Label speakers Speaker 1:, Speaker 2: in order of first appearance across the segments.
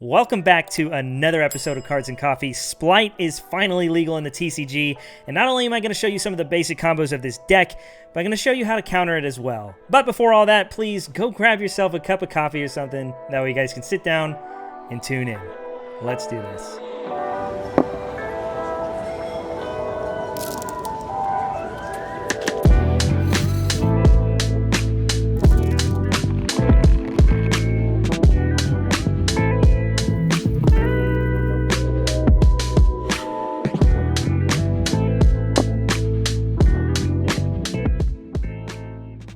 Speaker 1: Welcome back to another episode of Cards and Coffee. Spright is finally legal in the TCG, and not only am I going to show you some of the basic combos of this deck, but I'm going to show you how to counter it as well. But before all that, please go grab yourself a cup of coffee or something. That way you guys can sit down and tune in. Let's do this.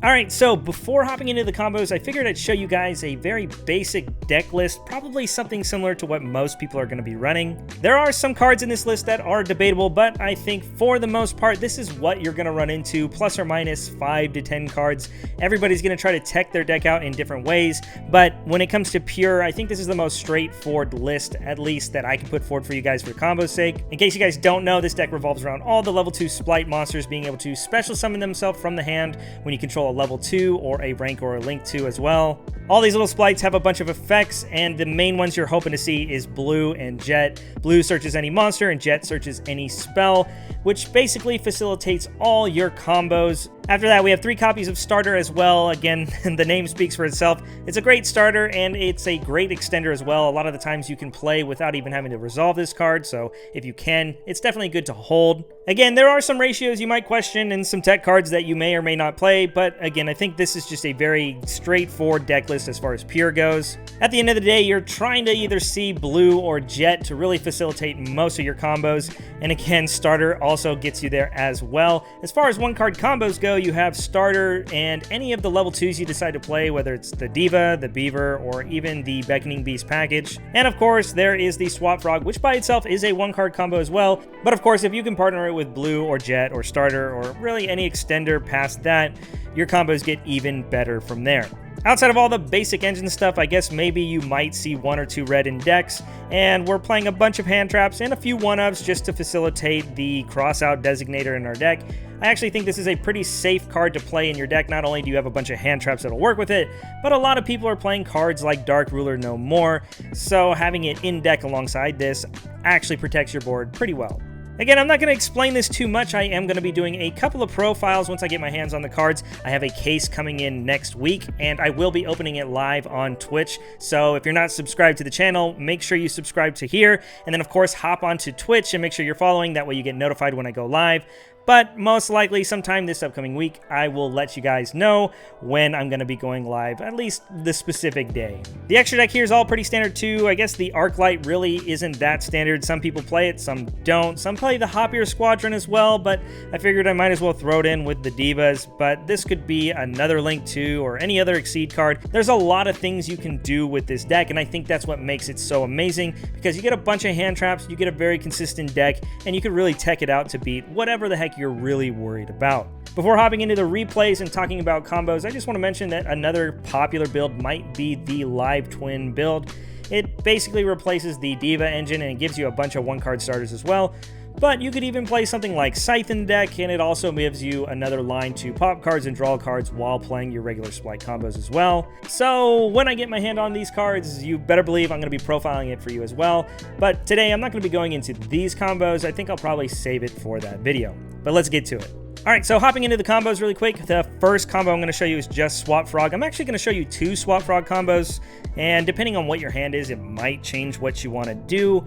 Speaker 1: Alright, so before hopping into the combos, I figured I'd show you guys a very basic deck list, probably something similar to what most people are going to be running. There are some cards in this list that are debatable, but I think for the most part, this is what you're going to run into, plus or minus 5 to 10 cards. Everybody's going to try to tech their deck out in different ways, but when it comes to pure, I think this is the most straightforward list, at least that I can put forward for you guys for combo's sake. In case you guys don't know, this deck revolves around all the level 2 Spright monsters being able to special summon themselves from the hand when you control a level 2 or a rank or a link 2 as well. All these little sprites have a bunch of effects, and the main ones you're hoping to see is Blue and Jet. Blue searches any monster and Jet searches any spell, which basically facilitates all your combos. After that, we have 3 copies of Starter as well. Again, the name speaks for itself. It's a great starter, and it's a great extender as well. A lot of the times you can play without even having to resolve this card, so if you can, it's definitely good to hold. Again, there are some ratios you might question and some tech cards that you may or may not play, but again, I think this is just a very straightforward deck list as far as pure goes. At the end of the day, you're trying to either see Blue or Jet to really facilitate most of your combos, and again, Starter also gets you there as well. As far as one-card combos go, you have Starter and any of the level 2s you decide to play, whether it's the Diva, the Beaver, or even the Beckoning Beast package. And of course, there is the Swap Frog, which by itself is a one-card combo as well. But of course, if you can partner it with Blue or Jet or Starter or really any extender past that, your combos get even better from there. Outside of all the basic engine stuff, I guess maybe you might see 1 or 2 red in decks, and we're playing a bunch of hand traps and a few 1-ups just to facilitate the cross-out designator in our deck. I actually think this is a pretty safe card to play in your deck. Not only do you have a bunch of hand traps that'll work with it, but a lot of people are playing cards like Dark Ruler No More, so having it in deck alongside this actually protects your board pretty well. Again, I'm not going to explain this too much. I am going to be doing a couple of profiles once I get my hands on the cards. I have a case coming in next week, and I will be opening it live on Twitch. So if you're not subscribed to the channel, make sure you subscribe to here. And then, of course, hop onto Twitch and make sure you're following. That way you get notified when I go live. But most likely sometime this upcoming week, I will let you guys know when I'm going to be going live, at least the specific day. The extra deck here is all pretty standard too. I guess the Arclight really isn't that standard. Some people play it, some don't. Some play the Hoppier Squadron as well, but I figured I might as well throw it in with the Divas. But this could be another Link 2 or any other Exceed card. There's a lot of things you can do with this deck, and I think that's what makes it so amazing, because you get a bunch of hand traps, you get a very consistent deck, and you can really tech it out to beat whatever the heck you're really worried about. Before hopping into the replays and talking about combos, I just want to mention that another popular build might be the Live Twin build. It basically replaces the Diva engine and it gives you a bunch of one-card starters as well. But you could even play something like Scythe in the deck, and it also gives you another line to pop cards and draw cards while playing your regular Spright combos as well. So when I get my hand on these cards, you better believe I'm going to be profiling it for you as well. But today I'm not going to be going into these combos. I think I'll probably save it for that video. But let's get to it. Alright, so hopping into the combos really quick, the first combo I'm going to show you is just Swap Frog. I'm actually going to show you 2 Swap Frog combos, and depending on what your hand is, it might change what you want to do.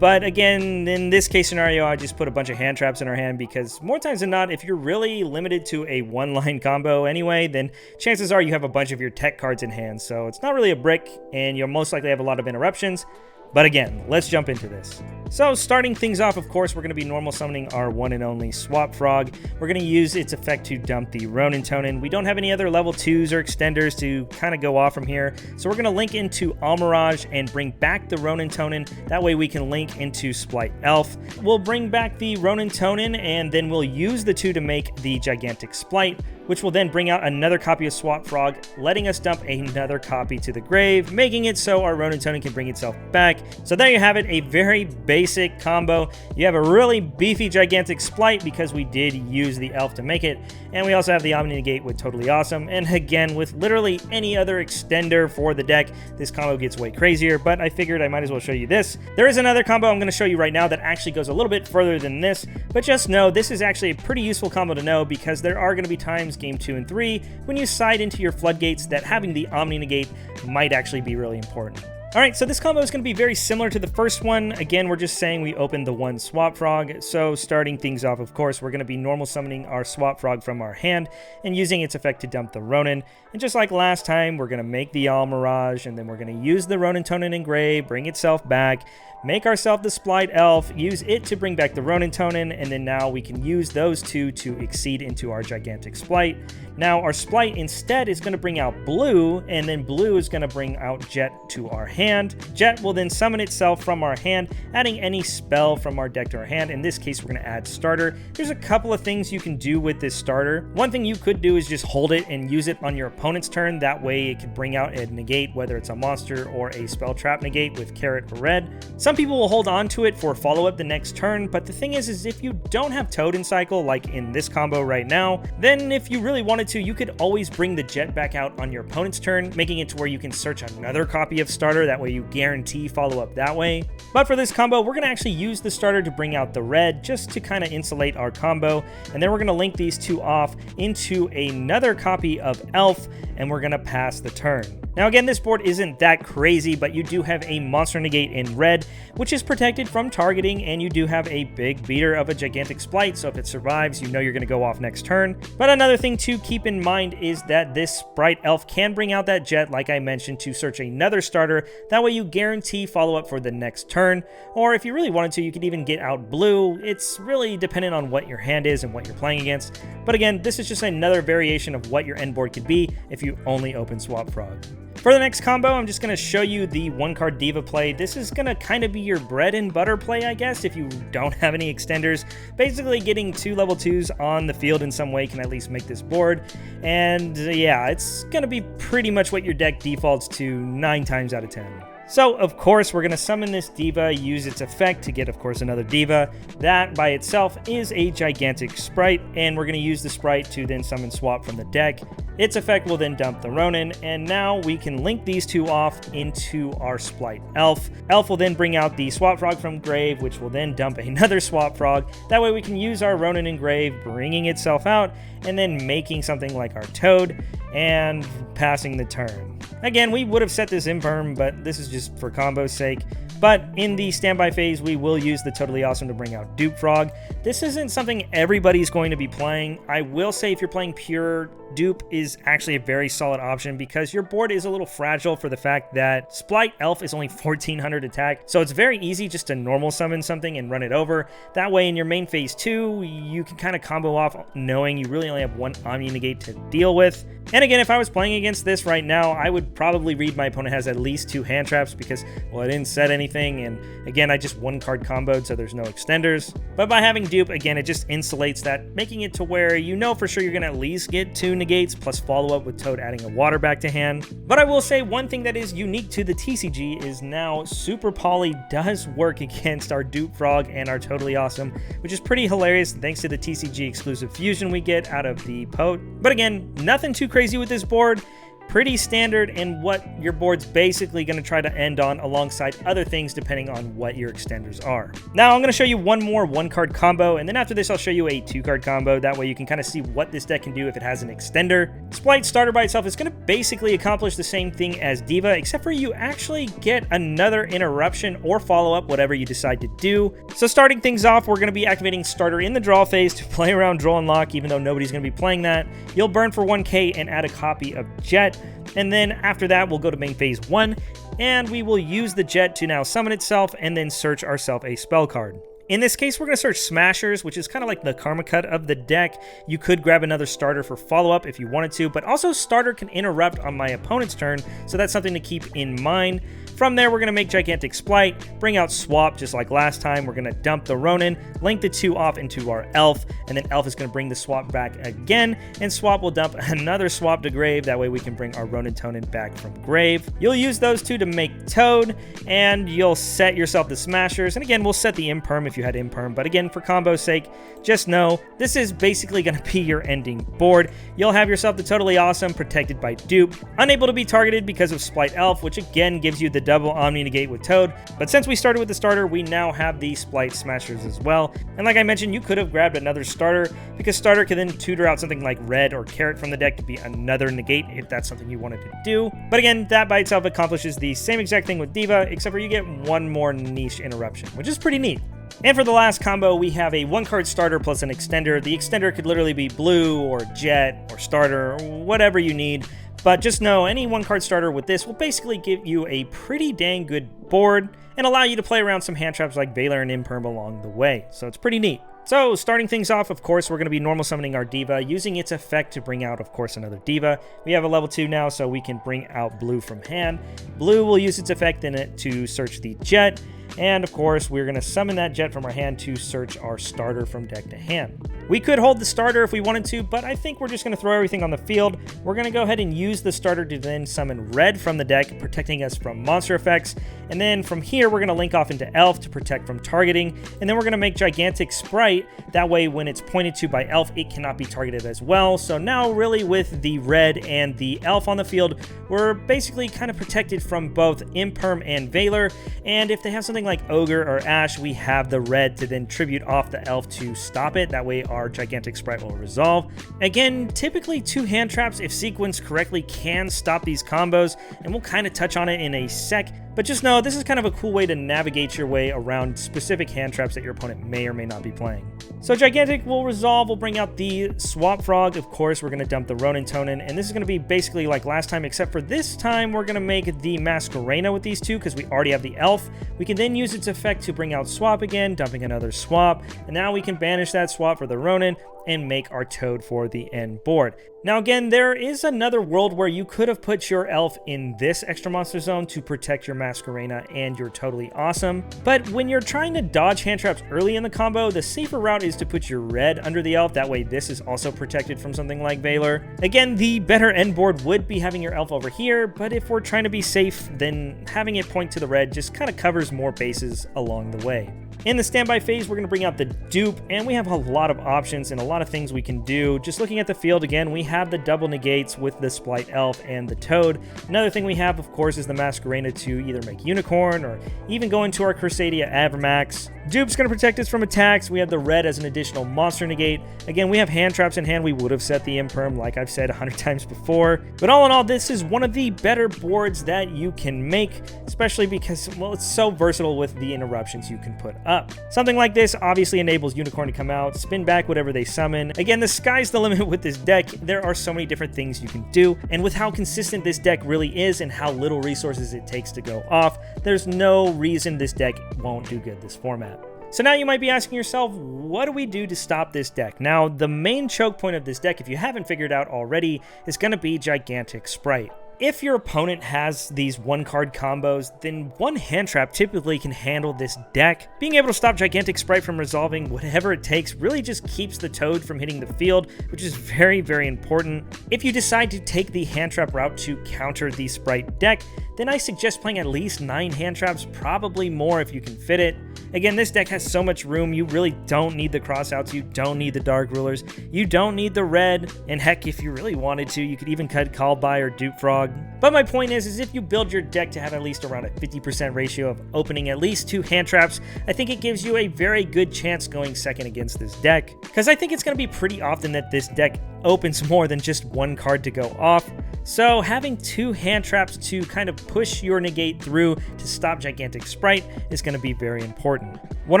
Speaker 1: But again, in this case scenario, I just put a bunch of hand traps in our hand because more times than not, if you're really limited to a one-line combo anyway, then chances are you have a bunch of your tech cards in hand. So it's not really a brick, and you'll most likely have a lot of interruptions. But again, let's jump into this. So starting things off, of course, we're going to be normal summoning our one and only Swap Frog. We're going to use its effect to dump the Ronin Tonin. We don't have any other level 2s or extenders to kind of go off from here. So we're going to link into Almirage and bring back the Ronin Tonin. That way we can link into Spright Elf. We'll bring back the Ronin Tonin, and then we'll use the 2 to make the Gigantic Spright. which will then bring out another copy of Swap Frog, letting us dump another copy to the grave, making it so our Ronin Tonin can bring itself back. So there you have it, a very basic combo. You have a really beefy gigantic Spright because we did use the elf to make it, and we also have the Omni Negate with Totally Awesome. And again, with literally any other extender for the deck, this combo gets way crazier, but I figured I might as well show you this. There is another combo I'm going to show you right now that actually goes a little bit further than this, but just know this is actually a pretty useful combo to know because there are going to be times game 2 and 3 when you side into your floodgates that having the Omni Negate might actually be really important. Alright, so this combo is going to be very similar to the first one. Again, we're just saying we opened the one Swap Frog. So starting things off, of course, we're going to be normal summoning our Swap Frog from our hand and using its effect to dump the Ronin. And just like last time, we're going to make the All Mirage, and then we're going to use the Ronin Tonin Engrave, bring itself back, make ourselves the Spright Elf, use it to bring back the Ronin Tonin, and then now we can use those two to exceed into our gigantic Spright. Now our Spright instead is going to bring out Blue, and then Blue is going to bring out Jet to our hand. Jet will then summon itself from our hand, adding any spell from our deck to our hand. In this case, we're going to add Starter. There's a couple of things you can do with this Starter. One thing you could do is just hold it and use it on your opponent's turn. That way it can bring out a negate, whether it's a monster or a spell trap negate with carrot or red. Some people will hold on to it for follow-up the next turn, but the thing is if you don't have Toad in cycle, like in this combo right now, then if you really wanted to, you could always bring the Jet back out on your opponent's turn, making it to where you can search another copy of Starter. That way you guarantee follow-up that way. But for this combo, we're going to actually use the Starter to bring out the red, just to kind of insulate our combo, and then we're going to link these two off into another copy of Elf, and we're going to pass the turn. Now again, this board isn't that crazy, but you do have a monster negate in red, which is protected from targeting, and you do have a big beater of a gigantic Spright, so if it survives, you know you're going to go off next turn. But another thing to keep in mind is that this Spright Elf can bring out that Jet, like I mentioned, to search another Starter. That way you guarantee follow-up for the next turn, or if you really wanted to, you could even get out Blue. It's really dependent on what your hand is and what you're playing against. But again, this is just another variation of what your end board could be if you only open Swap Frog. For the next combo, I'm just going to show you the one-card Diva play. This is going to kind of be your bread and butter play, I guess, if you don't have any extenders. Basically, getting 2 level 2s on the field in some way can at least make this board. And yeah, it's going to be pretty much what your deck defaults to 9 times out of 10. So, of course, we're going to summon this Diva, use its effect to get, of course, another Diva. That, by itself, is a gigantic Spright, and we're going to use the Spright to then summon Swap from the deck. Its effect will then dump the Ronin, and now we can link these two off into our Spright Elf. Elf will then bring out the Swap Frog from grave, which will then dump another Swap Frog. That way we can use our Ronin in grave, bringing itself out, and then making something like our Toad, and passing the turn. Again, we would have set this imperm, but this is just for combo's sake. But in the standby phase, we will use the Totally Awesome to bring out Dupe Frog. This isn't something everybody's going to be playing. I will say if you're playing pure, Dupe is actually a very solid option because your board is a little fragile for the fact that Spright Elf is only 1400 attack, so it's very easy just to normal summon something and run it over. That way in your main phase 2, you can kind of combo off knowing you really only have one Omni Negate to deal with. And again, if I was playing against this right now, I would probably read my opponent has at least 2 hand traps because, well, I didn't set anything, and again, I just one card comboed, so there's no extenders. But by having Dupe, again, it just insulates that, making it to where you know for sure you're going to at least get 2 negates plus follow-up with Toad adding a water back to hand. But I will say one thing that is unique to the TCG is now Super Poly does work against our Dupe Frog and our Totally Awesome, which is pretty hilarious thanks to the TCG exclusive fusion we get out of the Pote. But again, nothing too crazy with this board. Pretty standard and what your board's basically going to try to end on alongside other things depending on what your extenders are. Now I'm going to show you one more 1-card combo, and then after this I'll show you a 2-card combo. That way you can kind of see what this deck can do if it has an extender. Spright Starter by itself is going to basically accomplish the same thing as Diva, except for you actually get another interruption or follow-up, whatever you decide to do. So starting things off, we're going to be activating Starter in the draw phase to play around Draw and Lock, even though nobody's going to be playing that. You'll burn for 1k and add a copy of Jet. And then after that, we'll go to main phase 1, and we will use the Jet to now summon itself and then search ourselves a spell card. In this case, we're going to search Smashers, which is kind of like the Karma Cut of the deck. You could grab another Starter for follow-up if you wanted to, but also Starter can interrupt on my opponent's turn, so that's something to keep in mind. From there, we're going to make Gigantic Spright, bring out Swap just like last time. We're going to dump the Ronin, link the 2 off into our Elf, and then Elf is going to bring the Swap back again, and Swap will dump another Swap to grave. That way we can bring our Ronin Tonin back from grave. You'll use those 2 to make Toad, and you'll set yourself the Smashers, and again, we'll set the Imperm if you had Imperm, but again, for combo's sake, just know this is basically going to be your ending board. You'll have yourself the Totally Awesome, protected by Dupe, unable to be targeted because of Spright Elf, which again gives you the double Omni Negate with Toad, but since we started with the starter, we now have the Spright Smashers as well, and like I mentioned, you could have grabbed another starter, because starter can then tutor out something like Red or Carrot from the deck to be another negate if that's something you wanted to do, but again, that by itself accomplishes the same exact thing with Diva, except for you get one more niche interruption, which is pretty neat. And for the last combo, we have a 1-card starter plus an extender. The extender could literally be blue or jet or starter or whatever you need. But just know any 1-card starter with this will basically give you a pretty dang good board and allow you to play around some hand traps like Valor and Imperm along the way. So it's pretty neat. So starting things off, of course, we're going to be normal summoning our Diva, using its effect to bring out, of course, another Diva. We have a level 2 now, so we can bring out blue from hand. Blue will use its effect in it to search the jet. And of course, we're going to summon that jet from our hand to search our starter from deck to hand. We could hold the starter if we wanted to, but I think we're just going to throw everything on the field. We're going to go ahead and use the starter to then summon red from the deck, protecting us from monster effects. And then from here, we're going to link off into Elf to protect from targeting. And then we're going to make Gigantic Spright. That way, when it's pointed to by Elf, it cannot be targeted as well. So now really with the red and the Elf on the field, we're basically kind of protected from both Imperm and Valor. And if they have something like Ogre or Ash, we have the red to then tribute off the Elf to stop it. That way our Gigantic Spright will resolve. Again, typically 2 hand traps, if sequenced correctly, can stop these combos, and we'll kind of touch on it in a sec. But just know this is kind of a cool way to navigate your way around specific hand traps that your opponent may or may not be playing. So Gigantic will resolve, we'll bring out the Swap Frog. Of course, we're going to dump the Ronin Tonin, and this is going to be basically like last time, except for this time we're going to make the Masquerena with these 2 because we already have the Elf. We can then use its effect to bring out Swap again, dumping another Swap, and now we can banish that Swap for the Ronin and make our Toad for the end board. Now again, there is another world where you could have put your Elf in this extra monster zone to protect your Masquerena and your Totally Awesome, but when you're trying to dodge hand traps early in the combo, the safer route is to put your red under the Elf. That way this is also protected from something like Valor. Again, the better end board would be having your Elf over here, but if we're trying to be safe, then having it point to the red just kind of covers more bases along the way. In the standby phase, we're going to bring out the Dupe, and we have a lot of options and a lot of things we can do. Just looking at the field again, we have the double negates with the Spright Elf and the Toad. Another thing we have, of course, is the Masquerena to either make Unicorn or even go into our Crusadia Avermax. Dupe's going to protect us from attacks. We have the red as an additional monster negate. Again, we have hand traps in hand. We would have set the Imperm, like I've said 100 times before. But all in all, this is one of the better boards that you can make, especially because, well, it's so versatile with the interruptions you can put up. Something like this obviously enables Unicorn to come out, spin back whatever they summon. Again, the sky's the limit with this deck. There are so many different things you can do, and with how consistent this deck really is and how little resources it takes to go off, there's no reason this deck won't do good this format. So now you might be asking yourself, what do we do to stop this deck? Now, the main choke point of this deck, if you haven't figured out already, is going to be Gigantic Spright. If your opponent has these 1-card combos, then one hand trap typically can handle this deck. Being able to stop Gigantic Spright from resolving whatever it takes really just keeps the Toad from hitting the field, which is very, very important. If you decide to take the hand trap route to counter the Spright deck, then I suggest playing at least 9 hand traps, probably more if you can fit it. Again, this deck has so much room, you really don't need the crossouts, you don't need the Dark Rulers, you don't need the red, and heck, if you really wanted to, you could even cut Called By or Dupe Frog. But my point is if you build your deck to have at least around a 50% ratio of opening at least 2 hand traps, I think it gives you a very good chance going second against this deck. Because I think it's going to be pretty often that this deck opens more than just 1 card to go off. So having 2 hand traps to kind of push your negate through to stop Gigantic Spright is going to be very important. One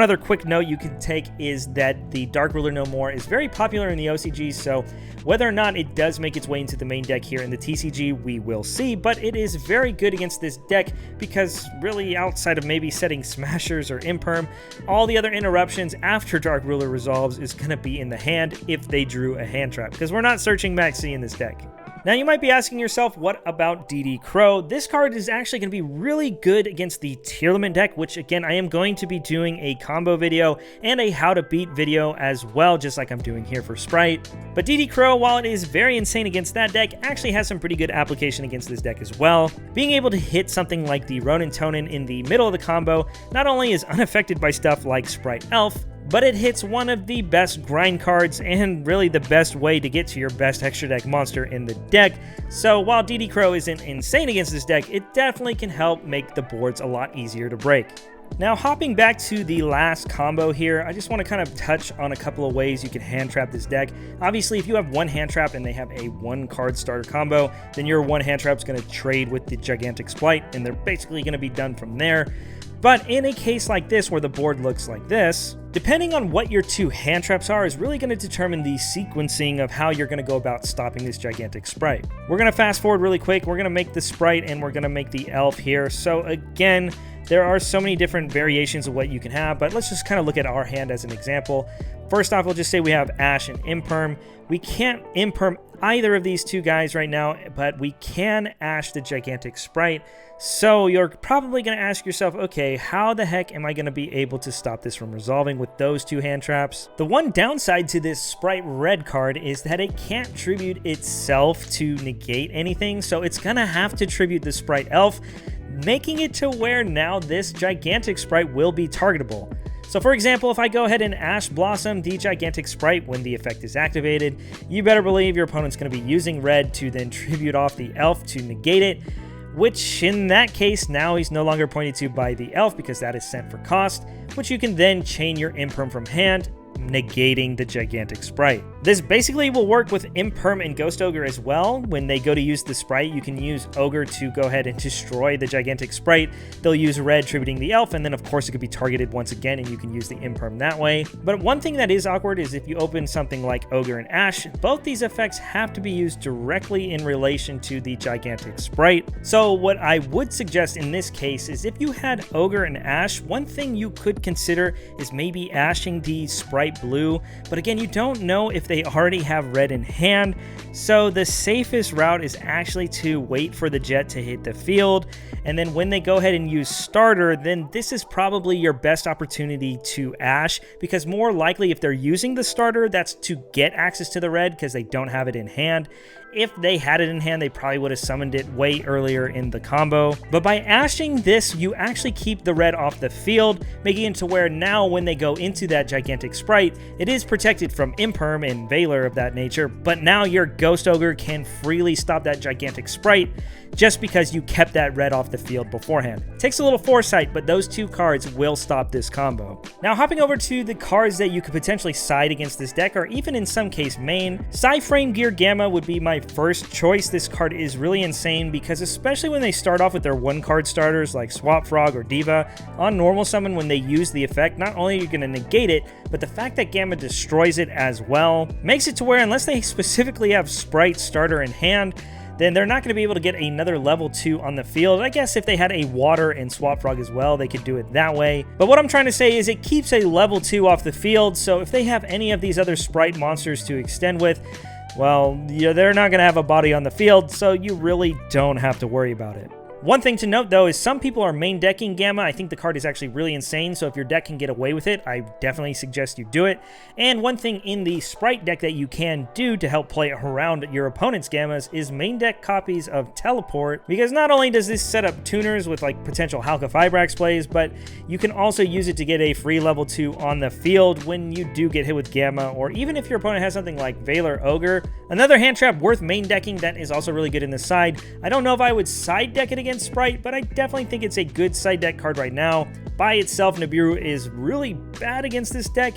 Speaker 1: other quick note you can take is that the Dark Ruler No More is very popular in the OCG, so whether or not it does make its way into the main deck here in the TCG, we will see, but it is very good against this deck because really outside of maybe setting Smashers or Imperm, all the other interruptions after Dark Ruler resolves is going to be in the hand if they drew a hand trap, because we're not searching Maxi in this deck. Now you might be asking yourself, what about DD Crow? This card is actually going to be really good against the tier limit deck, which again I am going to be doing a combo video and a how to beat video as well, just like I'm doing here for Spright. But DD Crow, while it is very insane against that deck, actually has some pretty good application against this deck as well. Being able to hit something like the Ronin Tonin in the middle of the combo not only is unaffected by stuff like Spright Elf, but it hits one of the best grind cards and really the best way to get to your best extra deck monster in the deck. So while DD Crow isn't insane against this deck, it definitely can help make the boards a lot easier to break. Now hopping back to the last combo here, I just want to kind of touch on a couple of ways you can hand trap this deck. Obviously, if you have one hand trap and they have a 1-card starter combo, then your one hand trap is going to trade with the Gigantic Spright, and they're basically going to be done from there. But in a case like this where the board looks like this, depending on what your 2 hand traps are is really going to determine the sequencing of how you're going to go about stopping this Gigantic Spright. We're going to fast forward really quick. We're going to make the Spright and we're going to make the Elf here. So again, there are so many different variations of what you can have, but let's just kind of look at our hand as an example. First off, we'll just say we have Ash and Imperm. We can't Imperm either of these 2 guys right now, but we can Ash the Gigantic Spright. So you're probably going to ask yourself, okay, how the heck am I going to be able to stop this from resolving with those 2 hand traps? The one downside to this Spright red card is that it can't tribute itself to negate anything, so it's going to have to tribute the Spright Elf, making it to where now this Gigantic Spright will be targetable. So for example, if I go ahead and Ash Blossom the Gigantic Spright when the effect is activated, you better believe your opponent's going to be using red to then tribute off the Elf to negate it, which in that case now he's no longer pointed to by the Elf because that is sent for cost, which you can then chain your Imperm from hand, negating the Gigantic Spright. This basically will work with Imperm and Ghost Ogre as well. When they go to use the Spright, you can use Ogre to go ahead and destroy the Gigantic Spright. They'll use red tributing the Elf, and then of course it could be targeted once again and you can use the Imperm that way. But one thing that is awkward is if you open something like Ogre and Ash, both these effects have to be used directly in relation to the Gigantic Spright. So what I would suggest in this case is if you had Ogre and Ash, one thing you could consider is maybe ashing the Spright blue, but again, you don't know if they already have red in hand, so the safest route is actually to wait for the jet to hit the field, and then when they go ahead and use starter, then this is probably your best opportunity to ash, because more likely if they're using the starter, that's to get access to the red because they don't have it in hand. If they had it in hand, they probably would have summoned it way earlier in the combo. But by ashing this, you actually keep the red off the field, making it to where now when they go into that Gigantic Spright, it is protected from Imperm and Valor of that nature, but now your Ghost Ogre can freely stop that Gigantic Spright just because you kept that red off the field beforehand. It takes a little foresight, but those 2 cards will stop this combo. Now hopping over to the cards that you could potentially side against this deck, or even in some case main, Psy-Frame Gear Gamma would be my first choice. This card is really insane because especially when they start off with their 1-card starters like Swap Frog or Diva, on normal summon when they use the effect, not only are you going to negate it, but the fact that Gamma destroys it as well makes it to where unless they specifically have Spright starter in hand, then they're not going to be able to get another level 2 on the field. I guess if they had a Water and Swap Frog as well, they could do it that way. But what I'm trying to say is it keeps a level 2 off the field, so if they have any of these other Spright monsters to extend with, well, they're not going to have a body on the field, so you really don't have to worry about it. One thing to note though is some people are main decking Gamma. I think the card is actually really insane, so if your deck can get away with it, I definitely suggest you do it. And one thing in the Spright deck that you can do to help play around your opponent's Gammas is main deck copies of Teleport, because not only does this set up tuners with like potential Halka Fibrax plays, but you can also use it to get a free level 2 on the field when you do get hit with Gamma, or even if your opponent has something like Valor Ogre. Another hand trap worth main decking that is also really good in the side. I don't know if I would side deck it against Spright, but I definitely think it's a good side deck card right now. By itself, Nibiru is really bad against this deck,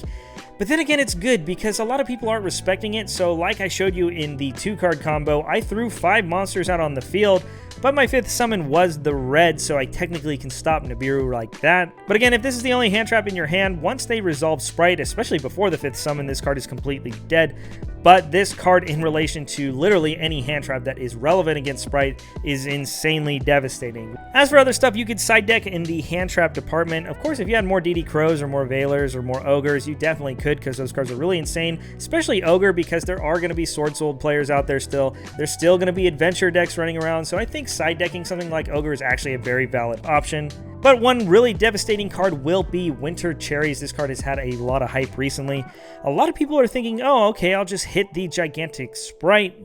Speaker 1: but then again, it's good because a lot of people aren't respecting it. So like I showed you in the 2-card combo, I threw 5 monsters out on the field, but my 5th summon was the red, so I technically can stop Nibiru like that. But again, if this is the only hand trap in your hand, once they resolve Spright, especially before the 5th summon, this card is completely dead. But this card, in relation to literally any hand trap that is relevant against Spright, is insanely devastating. As for other stuff you could side deck in the hand trap department, of course, if you had more DD Crows or more Veilers or more Ogres, you definitely could, because those cards are really insane, especially Ogre, because there are going to be Sword Soul players out there still. There's still going to be adventure decks running around, so I think side decking something like Ogre is actually a very valid option. But one really devastating card will be Winter Cherries. This card has had a lot of hype recently. A lot of people are thinking, oh, okay, I'll just hit the gigantic Spright.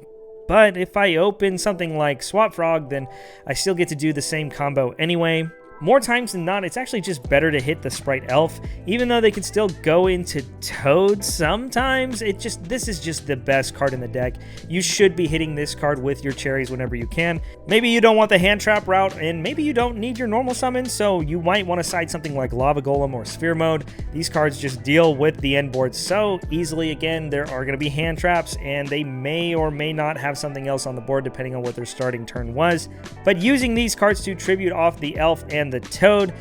Speaker 1: But if I open something like Swap Frog, then I still get to do the same combo anyway. More times than not, it's actually just better to hit the Spright Elf, even though they can still go into Toad sometimes. This is just the best card in the deck. You should be hitting this card with your cherries whenever you can. Maybe you don't want the hand trap route, and maybe you don't need your normal summon, so you might want to side something like Lava Golem or Sphere Mode. These cards just deal with the end board so easily. Again, there are going to be hand traps, and they may or may not have something else on the board depending on what their starting turn was. But using these cards to tribute off the Elf and the Toad,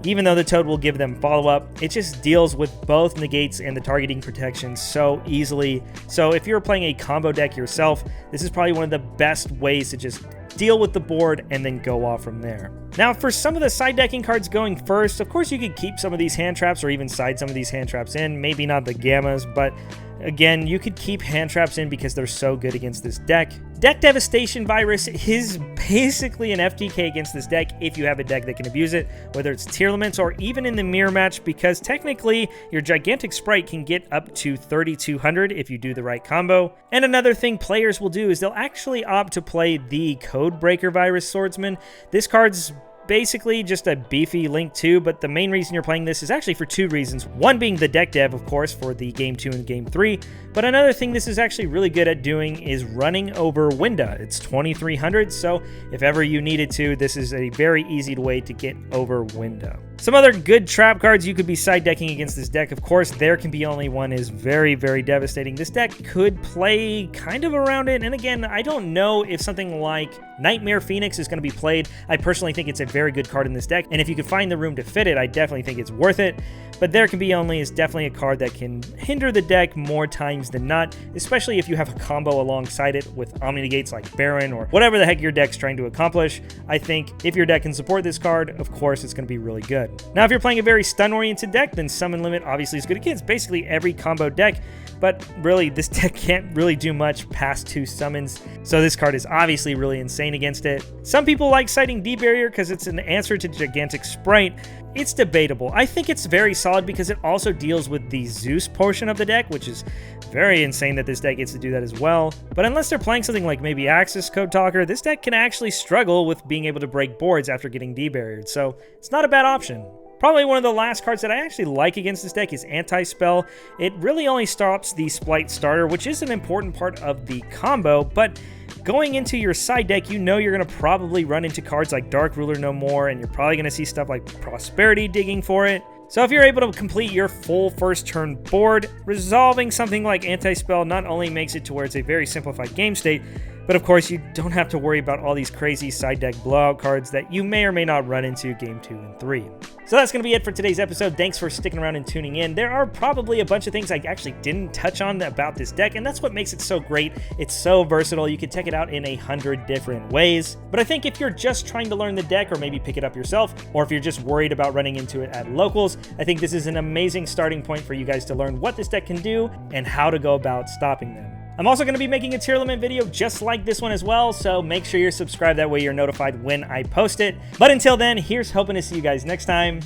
Speaker 1: even though the Toad will give them follow-up, it just deals with both negates and the targeting protection so easily. So if you're playing a combo deck yourself, this is probably one of the best ways to just deal with the board and then go off from there. Now, for some of the side decking cards going first, of course you could keep some of these hand traps or even side some of these hand traps in. Maybe not the Gammas, but again, you could keep hand traps in because they're so good against this deck. Deck Devastation Virus is basically an FTK against this deck if you have a deck that can abuse it, whether it's tier limits or even in the mirror match, because technically your gigantic Spright can get up to 3,200 if you do the right combo. And another thing players will do is they'll actually opt to play the Codebreaker Virus Swordsman. This card's basically just a beefy Link 2, but the main reason you're playing this is actually for 2 reasons. One being the deck dev, of course, for the Game 2 and Game 3, but another thing this is actually really good at doing is running over Winda. It's 2,300, so if ever you needed to, this is a very easy way to get over Winda. Some other good trap cards you could be side decking against this deck. Of course, There Can Be Only One is very, very devastating. This deck could play kind of around it, and again, I don't know if something like Nightmare Phoenix is going to be played. I personally think it's a very good card in this deck, and if you can find the room to fit it, I definitely think it's worth it. But There Can Be Only is definitely a card that can hinder the deck more times than not, especially if you have a combo alongside it with Omni Negates like Baron or whatever the heck your deck's trying to accomplish. I think if your deck can support this card, of course, it's going to be really good. Now, if you're playing a very stun-oriented deck, then Summon Limit obviously is good against basically every combo deck, but really, this deck can't really do much past 2 summons, so this card is obviously really insane against it. Some people like citing D-Barrier because it's an answer to Gigantic Spright. It's debatable. I think it's very solid because it also deals with the Zeus portion of the deck, which is very insane that this deck gets to do that as well. But unless they're playing something like maybe Axis Code Talker, this deck can actually struggle with being able to break boards after getting D-Barriered, so it's not a bad option. Probably one of the last cards that I actually like against this deck is Anti-Spell. It really only stops the Spright starter, which is an important part of the combo, but going into your side deck, you know you're going to probably run into cards like Dark Ruler No More, and you're probably going to see stuff like Prosperity digging for it. So if you're able to complete your full first turn board, resolving something like Anti-Spell not only makes it to where it's a very simplified game state, but of course you don't have to worry about all these crazy side deck blowout cards that you may or may not run into Game 2 and 3. So that's going to be it for today's episode. Thanks for sticking around and tuning in. There are probably a bunch of things I actually didn't touch on about this deck, and that's what makes it so great. It's so versatile. You can check it out in 100 different ways. But I think if you're just trying to learn the deck or maybe pick it up yourself, or if you're just worried about running into it at locals, I think this is an amazing starting point for you guys to learn what this deck can do and how to go about stopping them. I'm also going to be making a tier limit video just like this one as well, so make sure you're subscribed. That way you're notified when I post it. But until then, here's hoping to see you guys next time.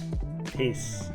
Speaker 1: Peace.